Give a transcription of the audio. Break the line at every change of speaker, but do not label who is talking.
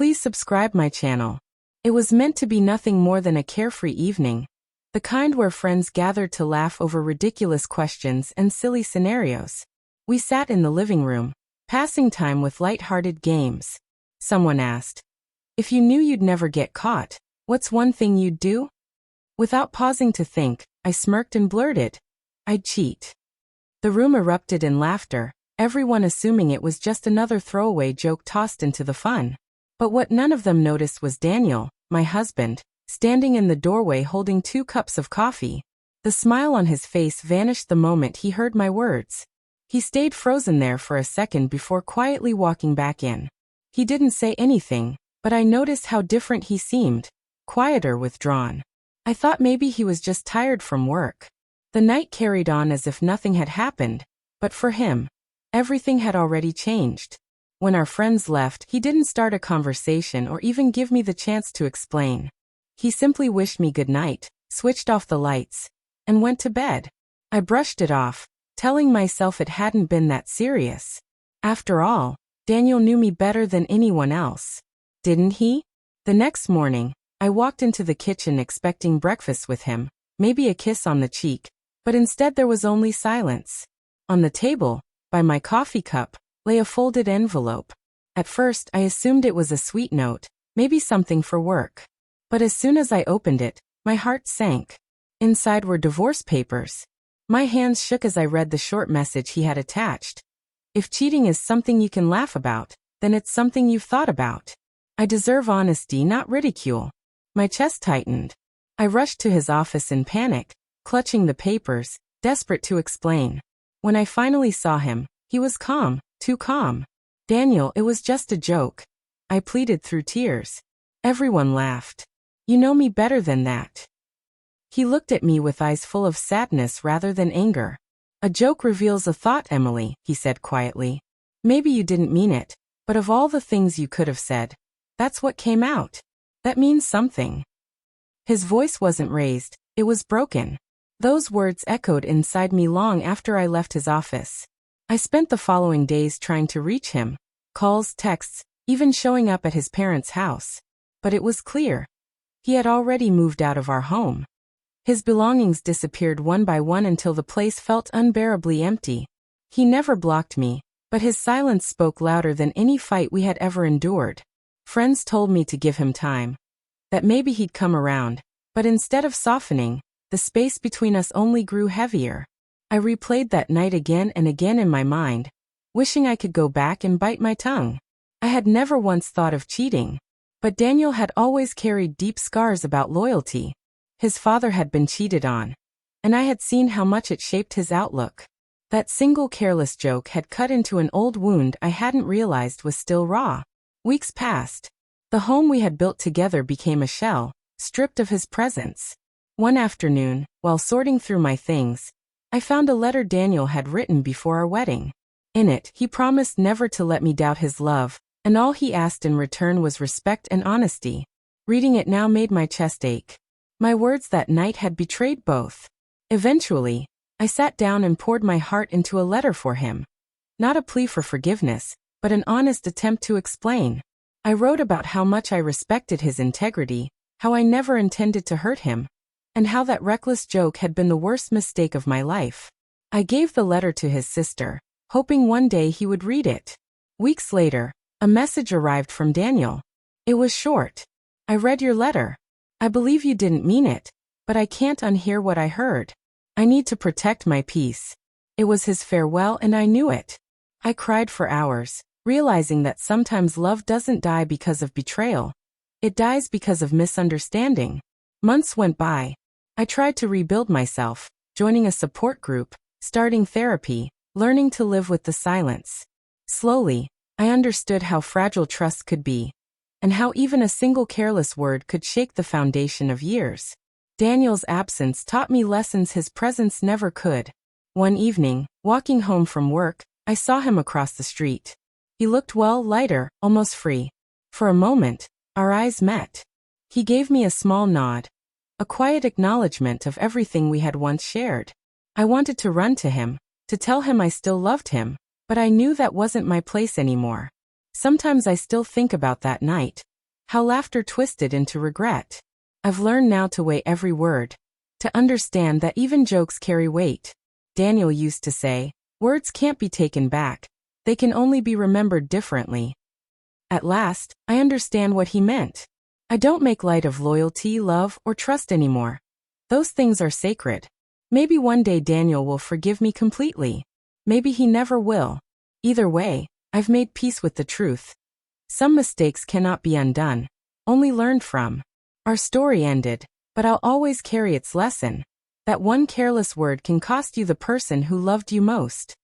Please subscribe my channel. It was meant to be nothing more than a carefree evening, the kind where friends gathered to laugh over ridiculous questions and silly scenarios. We sat in the living room, passing time with light-hearted games. Someone asked, "If you knew you'd never get caught, what's one thing you'd do?" Without pausing to think, I smirked and blurted, "I'd cheat." The room erupted in laughter, everyone assuming it was just another throwaway joke tossed into the fun. But what none of them noticed was Daniel, my husband, standing in the doorway holding 2 cups of coffee. The smile on his face vanished the moment he heard my words. He stayed frozen there for a second before quietly walking back in. He didn't say anything, but I noticed how different he seemed, quieter, withdrawn. I thought maybe he was just tired from work. The night carried on as if nothing had happened, but for him, everything had already changed. When our friends left, he didn't start a conversation or even give me the chance to explain. He simply wished me good night, switched off the lights, and went to bed. I brushed it off, telling myself it hadn't been that serious. After all, Daniel knew me better than anyone else. Didn't he? The next morning, I walked into the kitchen expecting breakfast with him, maybe a kiss on the cheek, but instead there was only silence. On the table, by my coffee cup, lay a folded envelope. At first, I assumed it was a sweet note, maybe something for work. But as soon as I opened it, my heart sank. Inside were divorce papers. My hands shook as I read the short message he had attached. "If cheating is something you can laugh about, then it's something you've thought about. I deserve honesty, not ridicule." My chest tightened. I rushed to his office in panic, clutching the papers, desperate to explain. When I finally saw him, he was calm, too calm. "Daniel, it was just a joke," I pleaded through tears. Everyone laughed. "You know me better than that." He looked at me with eyes full of sadness rather than anger. "A joke reveals a thought, Emily," he said quietly. "Maybe you didn't mean it, but of all the things you could have said, that's what came out. That means something." His voice wasn't raised, it was broken. Those words echoed inside me long after I left his office. I spent the following days trying to reach him, calls, texts, even showing up at his parents' house. But it was clear. He had already moved out of our home. His belongings disappeared one by one until the place felt unbearably empty. He never blocked me, but his silence spoke louder than any fight we had ever endured. Friends told me to give him time, that maybe he'd come around, but instead of softening, the space between us only grew heavier. I replayed that night again and again in my mind, wishing I could go back and bite my tongue. I had never once thought of cheating, but Daniel had always carried deep scars about loyalty. His father had been cheated on, and I had seen how much it shaped his outlook. That single careless joke had cut into an old wound I hadn't realized was still raw. Weeks passed. The home we had built together became a shell, stripped of his presence. One afternoon, while sorting through my things, I found a letter Daniel had written before our wedding. In it, he promised never to let me doubt his love, and all he asked in return was respect and honesty. Reading it now made my chest ache. My words that night had betrayed both. Eventually, I sat down and poured my heart into a letter for him. Not a plea for forgiveness, but an honest attempt to explain. I wrote about how much I respected his integrity, how I never intended to hurt him, and how that reckless joke had been the worst mistake of my life. I gave the letter to his sister, hoping one day he would read it. Weeks later, a message arrived from Daniel. It was short. "I read your letter. I believe you didn't mean it, but I can't unhear what I heard. I need to protect my peace." It was his farewell and I knew it. I cried for hours, realizing that sometimes love doesn't die because of betrayal. It dies because of misunderstanding. Months went by. I tried to rebuild myself, joining a support group, starting therapy, learning to live with the silence. Slowly, I understood how fragile trust could be, and how even a single careless word could shake the foundation of years. Daniel's absence taught me lessons his presence never could. One evening, walking home from work, I saw him across the street. He looked well, lighter, almost free. For a moment, our eyes met. He gave me a small nod, a quiet acknowledgement of everything we had once shared. I wanted to run to him, to tell him I still loved him, but I knew that wasn't my place anymore. Sometimes I still think about that night, How laughter twisted into regret. I've learned now to weigh every word, to understand that even jokes carry weight. Daniel used to say, words can't be taken back, they can only be remembered differently. At last, I understand what he meant. I don't make light of loyalty, love, or trust anymore. Those things are sacred. Maybe one day Daniel will forgive me completely. Maybe he never will. Either way, I've made peace with the truth. Some mistakes cannot be undone, only learned from. Our story ended, but I'll always carry its lesson. That one careless word can cost you the person who loved you most.